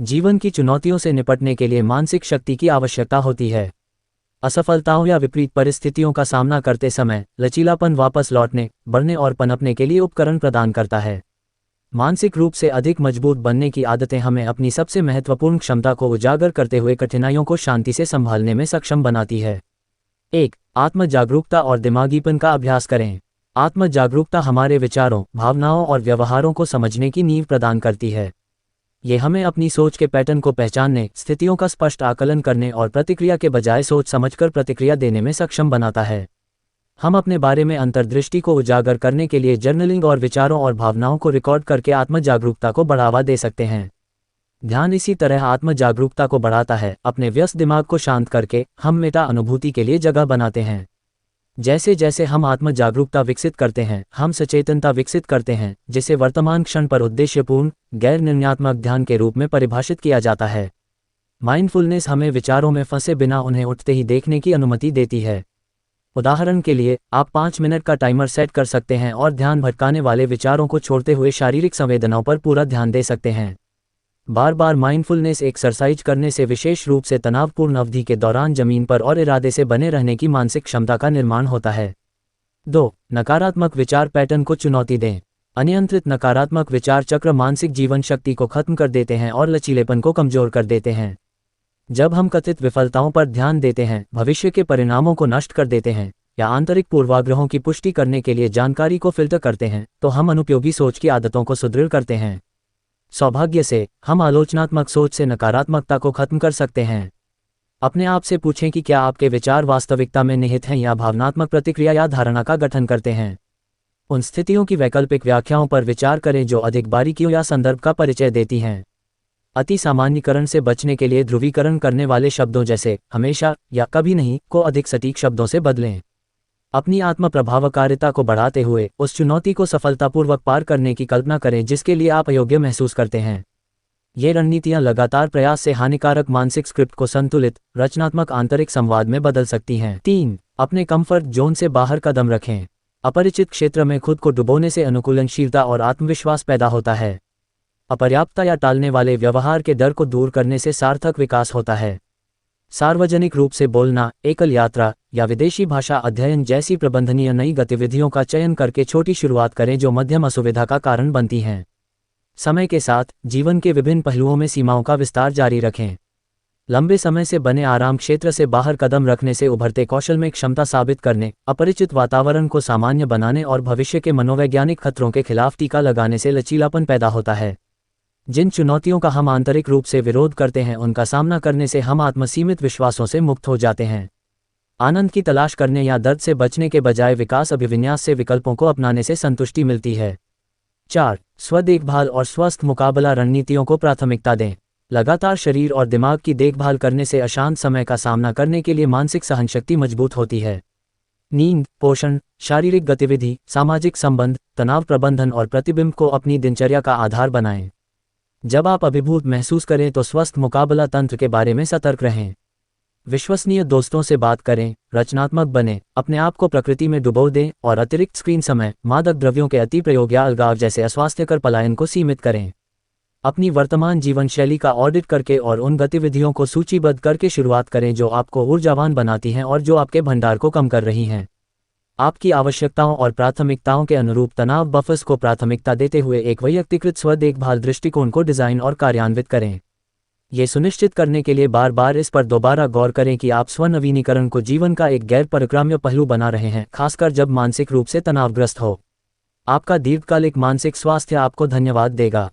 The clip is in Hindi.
जीवन की चुनौतियों से निपटने के लिए मानसिक शक्ति की आवश्यकता होती है। असफलताओं या विपरीत परिस्थितियों का सामना करते समय लचीलापन वापस लौटने, बढ़ने और पनपने के लिए उपकरण प्रदान करता है। मानसिक रूप से अधिक मजबूत बनने की आदतें हमें अपनी सबसे महत्वपूर्ण क्षमता को उजागर करते हुए कठिनाइयों को शांति से संभालने में सक्षम बनाती है। 1. आत्म जागरूकता और दिमागीपन का अभ्यास करें। आत्म जागरूकता हमारे विचारों, भावनाओं और व्यवहारों को समझने की नींव प्रदान करती है। ये हमें अपनी सोच के पैटर्न को पहचानने, स्थितियों का स्पष्ट आकलन करने और प्रतिक्रिया के बजाय सोच समझकर प्रतिक्रिया देने में सक्षम बनाता है। हम अपने बारे में अंतर्दृष्टि को उजागर करने के लिए जर्नलिंग और विचारों और भावनाओं को रिकॉर्ड करके आत्म जागरूकता को बढ़ावा दे सकते हैं। ध्यान इसी तरह आत्म जागरूकता को बढ़ाता है। अपने व्यस्त दिमाग को शांत करके हम मेटा अनुभूति के लिए जगह बनाते हैं। जैसे जैसे हम आत्म जागरूकता विकसित करते हैं, हम सचेतनता विकसित करते हैं, जिसे वर्तमान क्षण पर उद्देश्यपूर्ण, गैर निर्णयात्मक ध्यान के रूप में परिभाषित किया जाता है। माइंडफुलनेस हमें विचारों में फंसे बिना उन्हें उठते ही देखने की अनुमति देती है। उदाहरण के लिए, आप 5 मिनट का टाइमर सेट कर सकते हैं और ध्यान भटकाने वाले विचारों को छोड़ते हुए शारीरिक संवेदनाओं पर पूरा ध्यान दे सकते हैं। बार बार माइंडफुलनेस एक्सरसाइज करने से विशेष रूप से तनावपूर्ण अवधि के दौरान जमीन पर और इरादे से बने रहने की मानसिक क्षमता का निर्माण होता है। 2. नकारात्मक विचार पैटर्न को चुनौती दें। अनियंत्रित नकारात्मक विचार चक्र मानसिक जीवन शक्ति को खत्म कर देते हैं और लचीलेपन को कमजोर कर देते हैं। जब हम कथित विफलताओं पर ध्यान देते हैं, भविष्य के परिणामों को नष्ट कर देते हैं या आंतरिक पूर्वाग्रहों की पुष्टि करने के लिए जानकारी को फिल्टर करते हैं, तो हम अनुपयोगी सोच की आदतों को सुदृढ़ करते हैं। सौभाग्य से, हम आलोचनात्मक सोच से नकारात्मकता को खत्म कर सकते हैं। अपने आप से पूछें कि क्या आपके विचार वास्तविकता में निहित हैं या भावनात्मक प्रतिक्रिया या धारणा का गठन करते हैं। उन स्थितियों की वैकल्पिक व्याख्याओं पर विचार करें जो अधिक बारीकियों या संदर्भ का परिचय देती हैं। अति सामान्यीकरण से बचने के लिए ध्रुवीकरण करने वाले शब्दों जैसे हमेशा या कभी नहीं को अधिक सटीक शब्दों से बदलें। अपनी आत्म प्रभावकारिता को बढ़ाते हुए उस चुनौती को सफलतापूर्वक पार करने की कल्पना करें जिसके लिए आप अयोग्य महसूस करते हैं। ये रणनीतियां लगातार प्रयास से हानिकारक मानसिक स्क्रिप्ट को संतुलित, रचनात्मक आंतरिक संवाद में बदल सकती हैं। 3. अपने कंफर्ट जोन से बाहर कदम रखें। अपरिचित क्षेत्र में खुद को डुबोने से अनुकूलनशीलता और आत्मविश्वास पैदा होता है। अपर्याप्तता या टालने वाले व्यवहार के डर को दूर करने से सार्थक विकास होता है। सार्वजनिक रूप से बोलना, एकल यात्रा या विदेशी भाषा अध्ययन जैसी प्रबंधनीय नई गतिविधियों का चयन करके छोटी शुरुआत करें जो मध्यम असुविधा का कारण बनती हैं। समय के साथ जीवन के विभिन्न पहलुओं में सीमाओं का विस्तार जारी रखें। लंबे समय से बने आराम क्षेत्र से बाहर कदम रखने से उभरते कौशल में क्षमता साबित करने, अपरिचित वातावरण को सामान्य बनाने और भविष्य के मनोवैज्ञानिक खतरों के खिलाफ टीका लगाने से लचीलापन पैदा होता है। जिन चुनौतियों का हम आंतरिक रूप से विरोध करते हैं उनका सामना करने से हम आत्मसीमित विश्वासों से मुक्त हो जाते हैं। आनंद की तलाश करने या दर्द से बचने के बजाय विकास अभिविन्यास से विकल्पों को अपनाने से संतुष्टि मिलती है। 4. स्व देखभाल और स्वस्थ मुकाबला रणनीतियों को प्राथमिकता दें। लगातार शरीर और दिमाग की देखभाल करने से अशांत समय का सामना करने के लिए मानसिक सहनशक्ति मजबूत होती है। नींद, पोषण, शारीरिक गतिविधि, सामाजिक संबंध, तनाव प्रबंधन और प्रतिबिंब को अपनी दिनचर्या का आधार बनाएं। जब आप अभिभूत महसूस करें तो स्वस्थ मुकाबला तंत्र के बारे में सतर्क रहें। विश्वसनीय दोस्तों से बात करें, रचनात्मक बनें, अपने आप को प्रकृति में डुबो दें और अतिरिक्त स्क्रीन समय, मादक द्रव्यों के अति प्रयोग या अलगाव जैसे अस्वास्थ्यकर पलायन को सीमित करें। अपनी वर्तमान जीवन शैली का ऑडिट करके और उन गतिविधियों को सूचीबद्ध करके शुरुआत करें जो आपको ऊर्जावान बनाती हैं और जो आपके भंडार को कम कर रही हैं। आपकी आवश्यकताओं और प्राथमिकताओं के अनुरूप तनाव बफर्स को प्राथमिकता देते हुए एक वैयक्तिकृत स्व देखभाल दृष्टिकोण को डिजाइन और कार्यान्वित करें। ये सुनिश्चित करने के लिए बार बार इस पर दोबारा गौर करें कि आप स्व नवीनीकरण को जीवन का एक गैर परक्राम्य पहलू बना रहे हैं, खासकर जब मानसिक रूप से तनावग्रस्त हो। आपका दीर्घकालिक मानसिक स्वास्थ्य आपको धन्यवाद देगा।